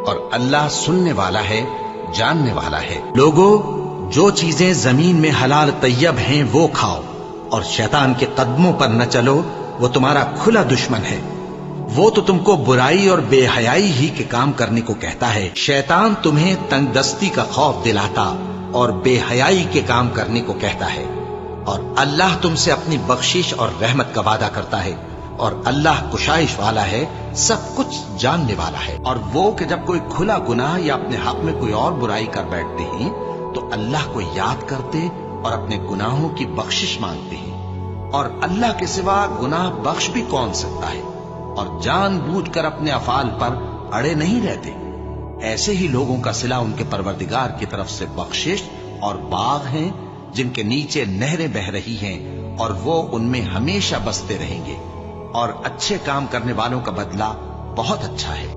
और अल्लाह सुनने वाला है, जानने वाला है। लोगों, जो चीजें जमीन में हलाल तैयब हैं वो खाओ, और शैतान के कदमों पर न चलो, वो तुम्हारा खुला दुश्मन है। वो तो तुमको बुराई और बेहयाई ही के काम करने को कहता है। शैतान तुम्हें तंगदस्ती का खौफ दिलाता और बेहयाई के काम करने को कहता है, और अल्लाह तुमसे अपनी बख्शिश और रहमत का वादा करता है, और अल्लाह कुशाइश वाला है, सब कुछ जानने वाला है। और वो कि जब कोई खुला गुनाह या अपने हक में कोई और बुराई कर बैठते हैं तो अल्लाह को याद करते और अपने गुनाहों की बख्शिश मांगते हैं, और अल्लाह के सिवा गुनाह बख्श भी कौन सकता है, और जानबूझकर अपने अफाल पर अड़े नहीं रहते। ऐसे ही लोगों का सिला उनके परवरदिगार की तरफ से बख्शिश और बाग हैं जिनके नीचे नहरें बह रही हैं, और वो उनमें हमेशा बसते रहेंगे, और अच्छे काम करने वालों का बदला बहुत अच्छा है।